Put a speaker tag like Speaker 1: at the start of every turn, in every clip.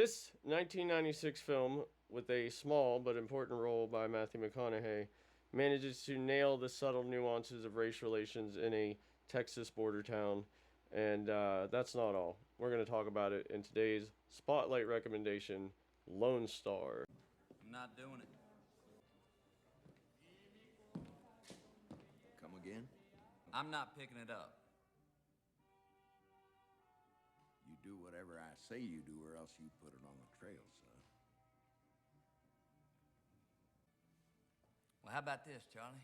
Speaker 1: This 1996 film, with a small but important role by Matthew McConaughey, manages to nail the subtle nuances of race relations in a Texas border town. And that's not all. We're going to talk about it in today's Spotlight recommendation, Lone Star.
Speaker 2: I'm not doing it.
Speaker 3: Come again?
Speaker 2: I'm not picking it up.
Speaker 3: You do whatever I say you do, or else you put it on the trail, son.
Speaker 2: Well, how about this, Charlie?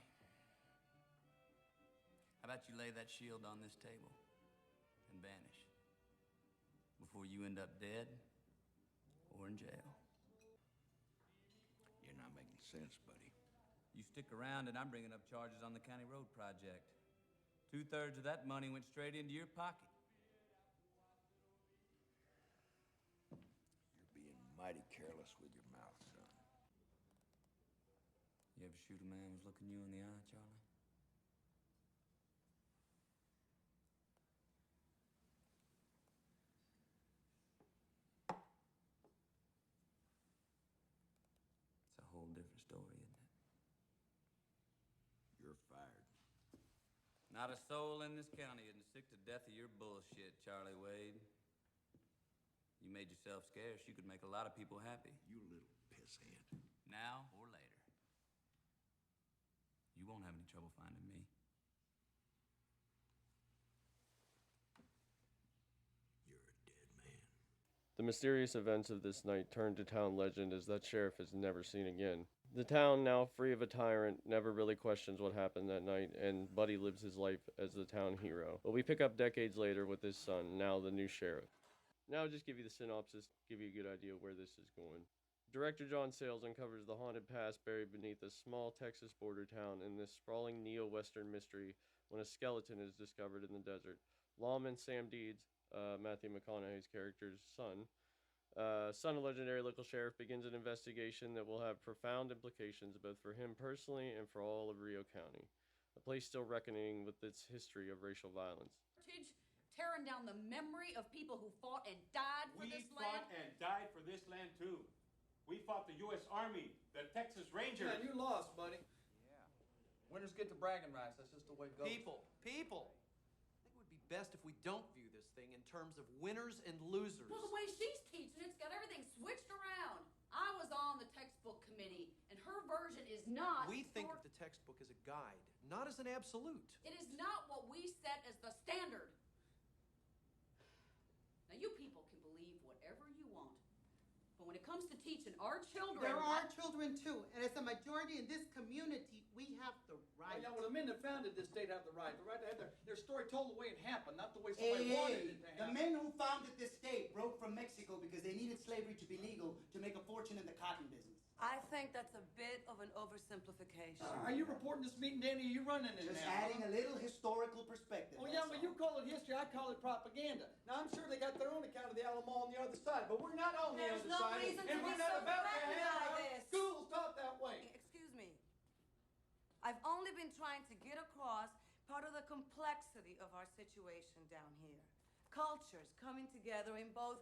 Speaker 2: How about you lay that shield on this table and vanish before you end up dead or in jail?
Speaker 3: You're not making sense, buddy.
Speaker 2: You stick around and I'm bringing up charges on the county road project. 2/3 of that money went straight into your pocket.
Speaker 3: You're being mighty careless with your mouth, son.
Speaker 2: You ever shoot a man who's looking you in the eye, Charlie? It's a whole different story, isn't it?
Speaker 3: You're fired.
Speaker 2: Not a soul in this county isn't sick to death of your bullshit, Charlie Wade. You made yourself scarce. You could make a lot of people happy.
Speaker 3: You little pisshead.
Speaker 2: Now or later. You won't have any trouble finding me.
Speaker 3: You're a dead man.
Speaker 1: The mysterious events of this night turn to town legend as that sheriff is never seen again. The town, now free of a tyrant, never really questions what happened that night, and Buddy lives his life as the town hero. But we pick up decades later with his son, now the new sheriff. Now I'll just give you the synopsis, give you a good idea where this is going. Director John Sayles uncovers the haunted past buried beneath a small Texas border town in this sprawling neo-Western mystery when a skeleton is discovered in the desert. Lawman Sam Deeds, Matthew McConaughey's character's son, son of legendary local sheriff, begins an investigation that will have profound implications both for him personally and for all of Rio County, a place still reckoning with its history of racial violence.
Speaker 4: Tearing down the memory of people who fought and died for this land.
Speaker 5: We fought and died for this land too. We fought the U.S. Army, the Texas Rangers.
Speaker 6: Yeah, you lost, buddy. Yeah. Winners get the bragging rights. That's just the way it goes.
Speaker 7: People. I think it would be best if we don't view this thing in terms of winners and losers.
Speaker 4: Well, the way she's teaching it's got everything switched around. I was on the textbook committee, and her version is not...
Speaker 7: We think of the textbook as a guide, not as an absolute.
Speaker 4: It is not what we set as the standard. Now, you people can believe whatever you want. But when it comes to teaching our children...
Speaker 8: There are children, too. And as a majority in this community, we have the right.
Speaker 6: Oh, yeah, well, the men that founded this state have the right. The right to have their story told the way it happened, not the way somebody wanted it to happen.
Speaker 9: The men who founded this state broke from Mexico because they needed slavery to be legal to make a fortune in the cotton business.
Speaker 10: I think that's a bit of an oversimplification.
Speaker 6: Are you reporting this meeting, Danny? Are you running it
Speaker 9: Just
Speaker 6: now?
Speaker 9: adding a little historical perspective.
Speaker 6: Oh, yeah, but you call it history, I call it propaganda. Now, I'm sure they got their own account of the Alamo on the other side, but we're not on the other
Speaker 10: There's no
Speaker 6: side.
Speaker 10: reason to
Speaker 6: and
Speaker 10: be
Speaker 6: we're not
Speaker 10: so
Speaker 6: about to
Speaker 10: threatened
Speaker 6: have
Speaker 10: by
Speaker 6: our
Speaker 10: this.
Speaker 6: schools taught that way.
Speaker 10: Excuse me. I've only been trying to get across part of the complexity of our situation down here. Cultures coming together in both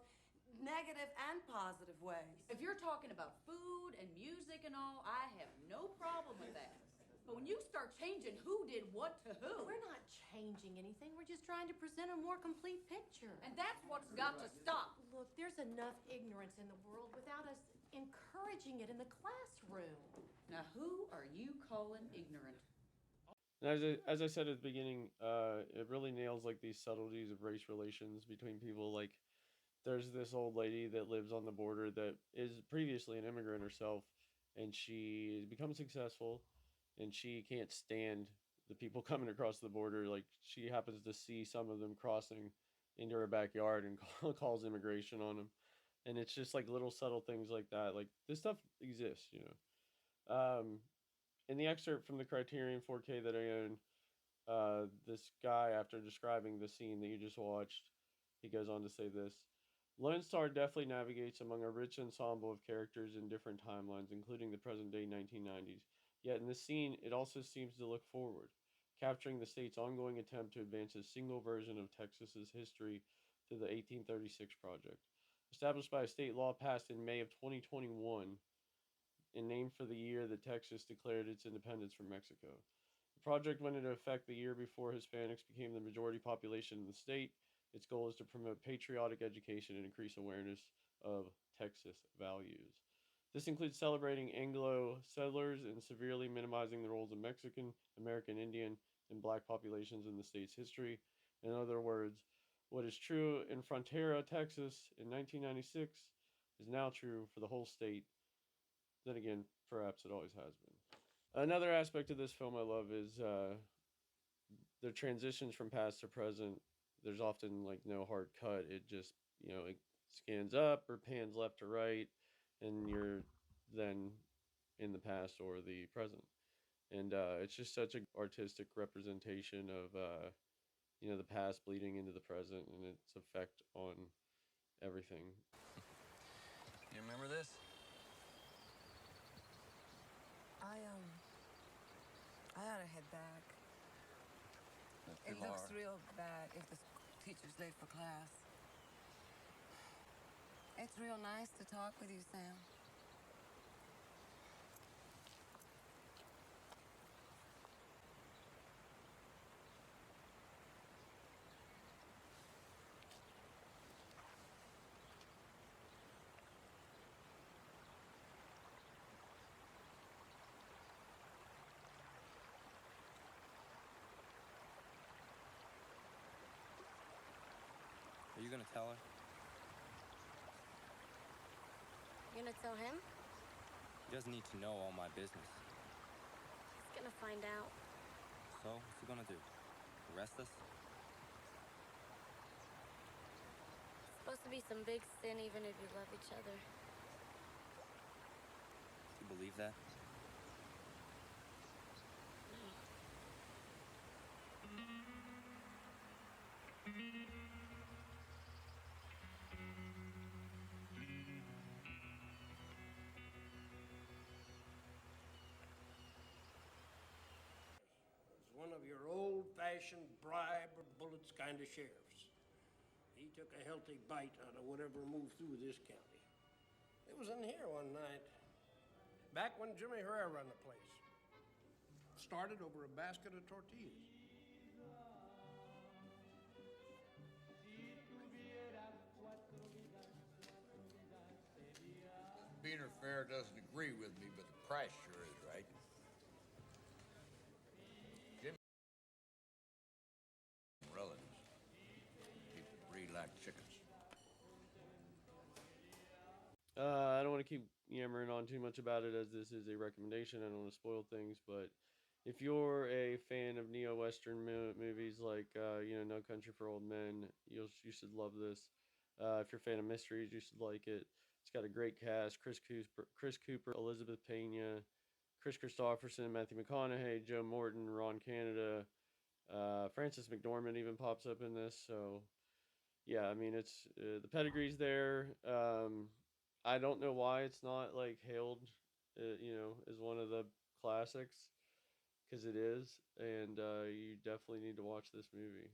Speaker 10: negative and positive ways.
Speaker 4: If you're talking about food and music and all, I have no problem with that. But when you start changing who did what to who...
Speaker 11: We're not changing anything. We're just trying to present a more complete picture.
Speaker 4: And that's what's got to stop.
Speaker 11: Look, there's enough ignorance in the world without us encouraging it in the classroom.
Speaker 4: Now, who are you calling ignorant?
Speaker 1: And as I said at the beginning, it really nails like these subtleties of race relations between people. Like, there's this old lady that lives on the border that is previously an immigrant herself, and she becomes successful, and she can't stand the people coming across the border. Like, she happens to see some of them crossing into her backyard and calls immigration on them. And it's just like little subtle things like that. Like, this stuff exists, you know. In the excerpt from the Criterion 4K that I own, this guy, after describing the scene that you just watched, he goes on to say this: Lone Star deftly navigates among a rich ensemble of characters in different timelines, including the present-day 1990s. Yet in this scene, it also seems to look forward, capturing the state's ongoing attempt to advance a single version of Texas's history through the 1836 Project. established by a state law passed in May of 2021 and named for the year that Texas declared its independence from Mexico. The project went into effect the year before Hispanics became the majority population in the state. Its goal is to promote patriotic education and increase awareness of Texas values. This includes celebrating Anglo settlers and severely minimizing the roles of Mexican, American Indian, and black populations in the state's history. In other words, what is true in Frontera, Texas in 1996 is now true for the whole state. Then again, perhaps it always has been. Another aspect of this film I love is the transitions from past to present. There's often like no hard cut. It just, it scans up or pans left to right, and you're then in the past or the present. And it's just such a artistic representation of the past bleeding into the present and its effect on everything.
Speaker 12: You remember this?
Speaker 10: I ought to head back. It looks real bad if the teacher's late for class. It's real nice to talk with you, Sam.
Speaker 12: Are you gonna tell her?
Speaker 13: You gonna tell him?
Speaker 12: He doesn't need to know all my business.
Speaker 13: He's gonna find out.
Speaker 12: So, what's he gonna do? Arrest us?
Speaker 13: It's supposed to be some big sin even if you love each other.
Speaker 12: Do you believe that?
Speaker 14: One of your old-fashioned bribe or bullets kind of sheriffs. He took a healthy bite out of whatever moved through this county. It was in here one night, back when Jimmy Herrera ran the place. Started over a basket of tortillas.
Speaker 3: Peter Fair doesn't agree with me, but the price sure is right. Jimmy relatives. People breed like chickens.
Speaker 1: I don't want to keep yammering on too much about it as this is a recommendation. I don't want to spoil things, but if you're a fan of neo-western movies like No Country for Old Men, you should love this. If you're a fan of mysteries, you should like it. It's got a great cast: Chris Cooper, Elizabeth Pena, Chris Christopherson, Matthew McConaughey, Joe Morton, Ron Canada, Frances McDormand even pops up in this. So yeah, I mean it's the pedigree's there. I don't know why it's not like hailed, as one of the classics, because it is, and you definitely need to watch this movie.